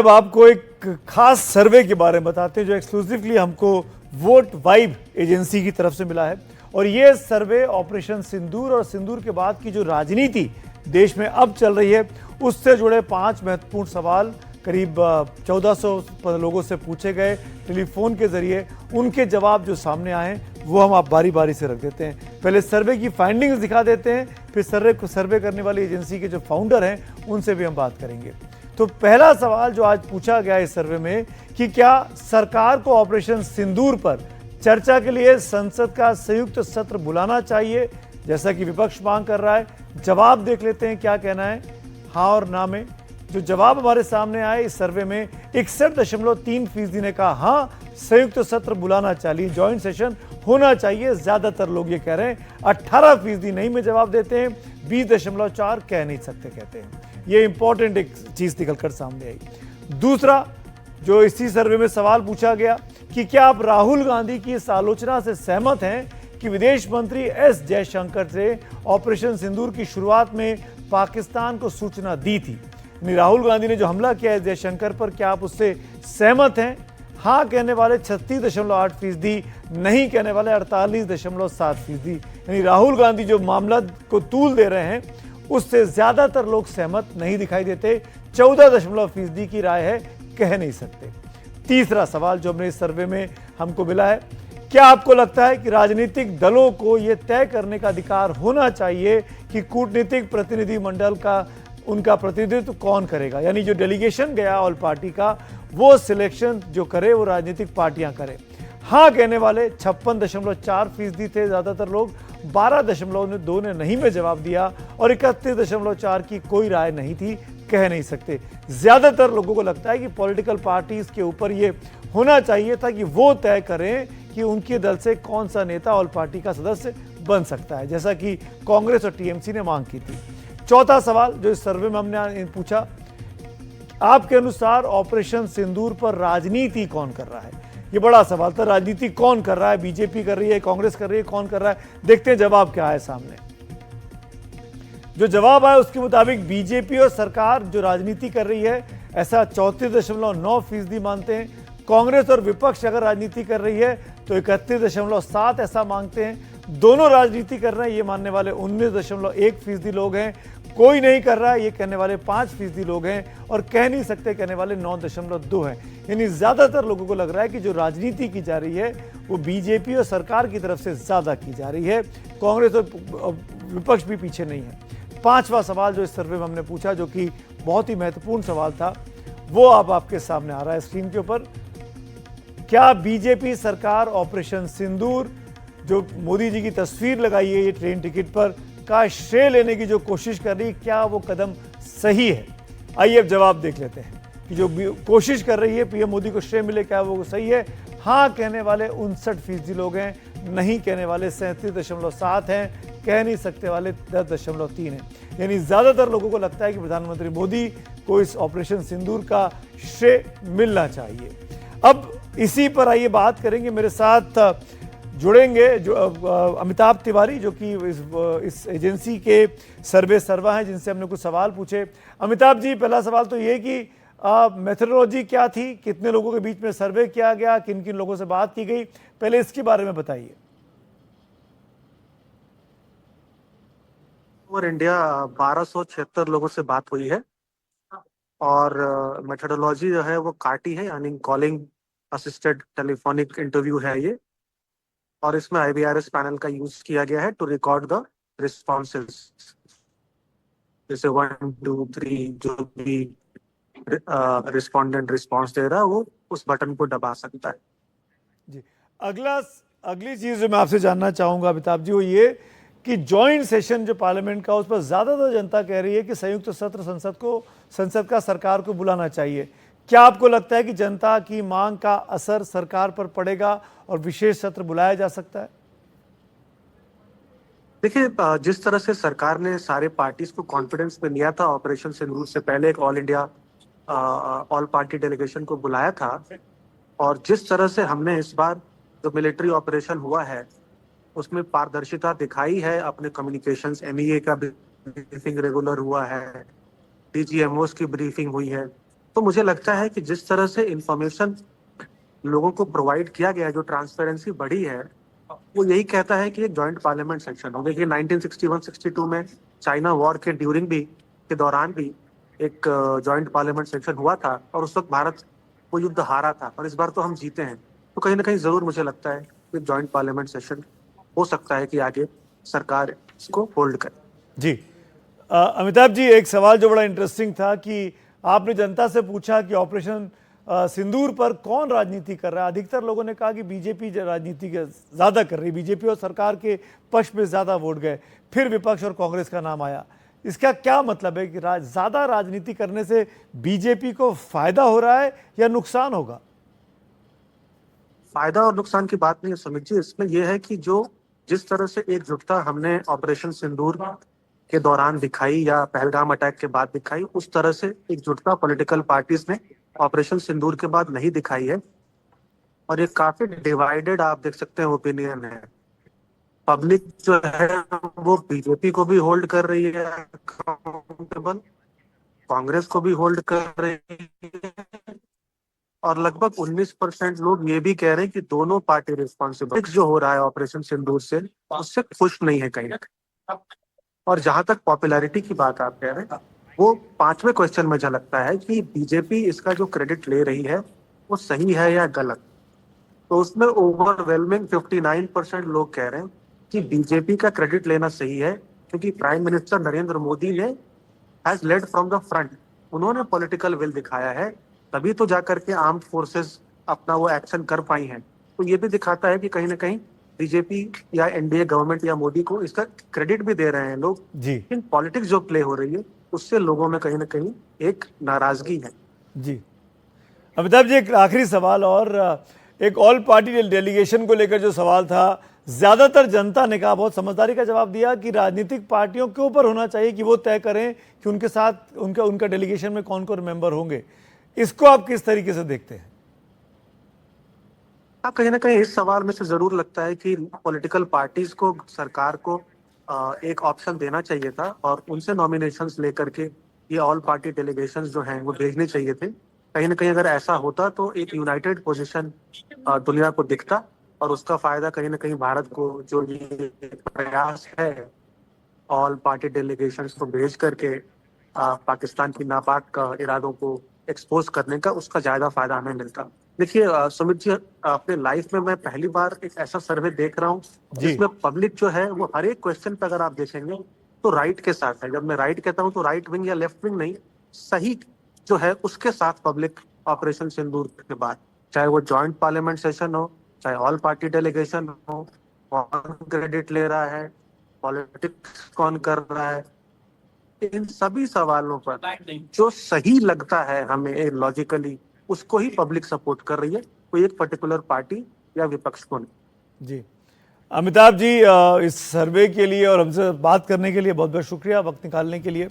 अब आपको एक खास सर्वे के बारे में बताते हैं जो एक्सक्लूसिवली हमको वोट वाइब एजेंसी की तरफ से मिला है। और ये सर्वे ऑपरेशन सिंदूर और सिंदूर के बाद की जो राजनीति देश में अब चल रही है उससे जुड़े 5 महत्वपूर्ण सवाल करीब 1400 लोगों से पूछे गए टेलीफोन के जरिए। उनके जवाब जो सामने आए हैं वो हम आप बारी बारी से रख देते हैं। पहले सर्वे की फाइंडिंग्स दिखा देते हैं, फिर सर्वे करने वाली एजेंसी के जो फाउंडर हैं उनसे भी हम बात करेंगे। तो पहला सवाल जो आज पूछा गया इस सर्वे में कि क्या सरकार को ऑपरेशन सिंदूर पर चर्चा के लिए संसद का संयुक्त सत्र बुलाना चाहिए, जैसा कि विपक्ष मांग कर रहा है। जवाब देख लेते हैं क्या कहना है हाँ और ना में। जो जवाब हमारे सामने आए इस सर्वे में 61.3% ने कहा हाँ संयुक्त सत्र बुलाना चाहिए, ज्वाइंट सेशन होना चाहिए, ज्यादातर लोग ये कह रहे हैं। 18% नहीं में जवाब देते हैं, 20.4 कह नहीं सकते कहते हैं। ये इंपॉर्टेंट एक चीज निकलकर सामने आई। दूसरा जो इसी सर्वे में सवाल पूछा गया कि क्या आप राहुल गांधी की इस आलोचना से सहमत हैं कि विदेश मंत्री एस जयशंकर से ऑपरेशन सिंदूर की शुरुआत में पाकिस्तान को सूचना दी थी। राहुल गांधी ने जो हमला किया है जयशंकर पर, क्या आप उससे सहमत हैं? हाँ कहने वाले 36.8%, नहीं कहने वाले 48.7%। यानी राहुल गांधी जो मामला को तूल दे रहे हैं उससे ज्यादातर लोग सहमत नहीं दिखाई देते। 14% की राय है कह नहीं सकते। तीसरा सवाल जो हमने इस सर्वे में हमको मिला है, क्या आपको लगता है कि राजनीतिक दलों को यह तय करने का अधिकार होना चाहिए कि कूटनीतिक प्रतिनिधि मंडल का उनका प्रतिनिधित्व कौन करेगा? यानी जो डेलीगेशन गया ऑल पार्टी का वो सिलेक्शन जो करे वो राजनीतिक पार्टियां करें। हाँ कहने वाले 56.4% थे ज्यादातर लोग, 12.2 ने नहीं में जवाब दिया और 31.4 की कोई राय नहीं थी, कह नहीं सकते। ज्यादातर लोगों को लगता है कि पॉलिटिकल पार्टीज के ऊपर ये होना चाहिए था कि वो तय करें कि उनके दल से कौन सा नेता ऑल पार्टी का सदस्य बन सकता है, जैसा कि कांग्रेस और टीएमसी ने मांग की थी। चौथा सवाल जो इस सर्वे में हमने पूछा, आपके अनुसार ऑपरेशन सिंदूर पर राजनीति कौन कर रहा है? ये बड़ा सवाल था, राजनीति कौन कर रहा है? बीजेपी कर रही है, कांग्रेस कर रही है, कौन कर रहा है? देखते हैं जवाब क्या है सामने। जो जवाब आया उसके मुताबिक बीजेपी और सरकार जो राजनीति कर रही है ऐसा 34.9% मानते हैं। कांग्रेस और विपक्ष अगर राजनीति कर रही है तो 31.7 ऐसा मांगते हैं। दोनों राजनीति कर रहे हैं ये मानने वाले 19.1% लोग हैं। कोई नहीं कर रहा है ये कहने वाले 5% लोग हैं और कह नहीं सकते कहने वाले 9.2 हैं। यानी ज्यादातर लोगों को लग रहा है कि जो राजनीति की जा रही है वो बीजेपी और सरकार की तरफ से ज्यादा की जा रही है, कांग्रेस और विपक्ष भी पीछे नहीं है। पांचवा सवाल जो इस सर्वे में हमने पूछा जो कि बहुत ही महत्वपूर्ण सवाल था वो अब आपके सामने आ रहा है स्क्रीन के ऊपर। क्या बीजेपी सरकार ऑपरेशन सिंदूर जो मोदी जी की तस्वीर लगाई है ये ट्रेन टिकट पर का श्रेय लेने की जो कोशिश कर रही है, क्या वो कदम सही है? आइए अब जवाब देख लेते हैं कि जो कोशिश कर रही है पीएम मोदी को श्रेय मिले, क्या वो सही है? हाँ कहने वाले 59% लोग हैं, नहीं कहने वाले 37.7 हैं, कह नहीं सकते वाले 10.3 हैं। यानी ज्यादातर लोगों को लगता है कि प्रधानमंत्री मोदी को इस ऑपरेशन सिंदूर का श्रेय मिलना चाहिए। अब इसी पर आइए बात करेंगे। मेरे साथ जुड़ेंगे जो अमिताभ तिवारी जो कि इस एजेंसी के सर्वा हैं जिनसे हमने कुछ सवाल पूछे। अमिताभ जी, पहला सवाल तो ये कि मेथोडोलॉजी क्या थी, कितने लोगों के बीच में सर्वे किया गया, किन किन लोगों से बात की गई, पहले इसके बारे में बताइए। ओवर इंडिया 1276 लोगों से बात हुई है और मेथोडोलॉजी जो है वो काटी है, यानी कॉलिंग असिस्टेड टेलीफोनिक इंटरव्यू है ये। और इसमें आईवीआरएस पैनल का यूज किया गया है टू रिकॉर्ड द रिस्पॉन्सेज, जैसे 1 2 3 जो भी रिस्पोंडेंट रिस्पॉन्स दे रहा है वो उस बटन को दबा सकता है। जी, अगली चीज जो मैं आपसे जानना चाहूंगा अमिताभ जी वो ये कि ज्वाइंट सेशन जो पार्लियामेंट का उस पर ज्यादातर जनता कह रही है कि संयुक्त सत्र संसद का सरकार को बुलाना चाहिए। क्या आपको लगता है कि जनता की मांग का असर सरकार पर पड़ेगा और विशेष सत्र बुलाया जा सकता है? देखिए, जिस तरह से सरकार ने सारे पार्टीज को कॉन्फिडेंस में लिया था ऑपरेशन सिंदूर से पहले, एक all India all party delegation को बुलाया था, और जिस तरह से हमने इस बार जो मिलिट्री ऑपरेशन हुआ है उसमें पारदर्शिता दिखाई है, अपने कम्युनिकेशंस, एमईए का ब्रीफिंग रेगुलर हुआ है, डीजीएमओस की ब्रीफिंग हुई है, तो मुझे लगता है कि जिस तरह से इंफॉर्मेशन लोगों को प्रोवाइड किया गया है, जो ट्रांसपेरेंसी बढ़ी है, वो यही कहता है कि एक जॉइंट पार्लियामेंट सेशन हो। देखिए 1961-62 में चाइना वॉर के ड्यूरिंग भी के दौरान भी एक जॉइंट पार्लियामेंट सेशन हुआ था और उस वक्त भारत वो युद्ध हारा था, और इस बार तो हम जीते हैं। तो कहीं ना कहीं जरूर मुझे लगता है कि जॉइंट पार्लियामेंट सेशन हो सकता है कि आगे सरकार इसको होल्ड करे। जी अमिताभ जी, एक सवाल जो बड़ा इंटरेस्टिंग था कि आपने जनता से पूछा कि ऑपरेशन सिंदूर पर कौन राजनीति कर रहा है। अधिकतर लोगों ने कहा कि बीजेपी राजनीति ज़्यादा कर रही, बीजेपी और सरकार के पक्ष में ज़्यादा वोट गए। फिर विपक्ष और कांग्रेस का नाम आया। इसका क्या मतलब है कि ज़्यादा राजनीति करने से बीजेपी को फायदा हो रहा है या नुकसान होगा? फायदा और नुकसान की बात नहीं है सुमित जी, इसमें यह है कि जो जिस तरह से एकजुटता हमने ऑपरेशन सिंदूर के दौरान दिखाई या पहलगाम अटैक के बाद दिखाई, उस तरह से एकजुटता पॉलिटिकल पार्टीज ने ऑपरेशन सिंदूर के बाद नहीं दिखाई है। और ये काफी डिवाइडेड आप देख सकते हैं ओपिनियन है। पब्लिक जो है वो बीजेपी को भी होल्ड कर रही है अकाउंटेबल, कांग्रेस को भी होल्ड कर रही है, और लगभग 19% लोग ये भी कह रहे हैं कि दोनों पार्टी रिस्पॉन्सिबल जो हो रहा है ऑपरेशन सिंदूर से, उससे खुश नहीं है कहीं ना कहीं। और जहां तक पॉपुलैरिटी की बात आप कह रहे हैं, वो पांचवें क्वेश्चन में झलकता है कि बीजेपी इसका जो क्रेडिट ले रही है वो सही है या गलत। तो उसमें ओवरवेलमिंग 59% लोग कह रहे हैं कि बीजेपी का क्रेडिट लेना सही है, क्योंकि प्राइम मिनिस्टर नरेंद्र मोदी ने has lead from the front, उन्होंने पॉलिटिकल विल दिखाया है, तभी तो जाकर के आर्म्ड फोर्सेस अपना वो एक्शन कर पाई हैं। तो ये भी दिखाता है कि कहीं ना कहीं बीजेपी या एनडीए गवर्नमेंट या मोदी को इसका क्रेडिट भी दे रहे हैं लोग, जी लेकिन पॉलिटिक्स जो प्ले हो रही है उससे लोगों में कहीं ना कहीं एक नाराजगी है। जी अमिताभ जी, एक आखिरी सवाल और एक ऑल पार्टी डेलीगेशन को लेकर जो सवाल था, ज्यादातर जनता ने कहा, बहुत समझदारी का जवाब दिया कि राजनीतिक पार्टियों के ऊपर होना चाहिए कि वो तय करें कि उनके साथ उनका उनका डेलीगेशन में कौन कौन मेंबर होंगे। इसको आप किस तरीके से देखते हैं? हाँ, कहीं ना कहीं इस सवाल में से जरूर लगता है कि पॉलिटिकल पार्टीज को, सरकार को एक ऑप्शन देना चाहिए था और उनसे नॉमिनेशंस लेकर के ये ऑल पार्टी डेलीगेशंस जो हैं वो भेजने चाहिए थे। कहीं ना कहीं अगर ऐसा होता तो एक यूनाइटेड पोजीशन दुनिया को दिखता, और उसका फायदा कहीं ना कहीं भारत को, जो ये प्रयास है ऑल पार्टी डेलीगेशंस को भेज करके पाकिस्तान की नापाक इरादों को एक्सपोज करने का, उसका ज्यादा फायदा हमें मिलता। देखिए सुमित जी, अपने लाइफ में मैं पहली बार एक ऐसा सर्वे देख रहा हूँ जी जिसमें पब्लिक जो है वो हर एक क्वेश्चन पे अगर आप देखेंगे तो राइट के साथ है। जब मैं राइट कहता हूँ तो राइट विंग या लेफ्ट विंग नहीं, सही जो है उसके साथ पब्लिक ऑपरेशन सिंदूर के बाद, चाहे वो जॉइंट पार्लियामेंट सेशन हो, चाहे ऑल पार्टी डेलीगेशन हो, कौन क्रेडिट ले रहा है, पॉलिटिक्स कौन कर रहा है, इन सभी सवालों पर जो सही लगता है हमें लॉजिकली, उसको ही पब्लिक सपोर्ट कर रही है, कोई एक पर्टिकुलर पार्टी या विपक्ष को नहीं। जी अमिताभ जी, इस सर्वे के लिए और हमसे बात करने के लिए बहुत बहुत शुक्रिया, वक्त निकालने के लिए।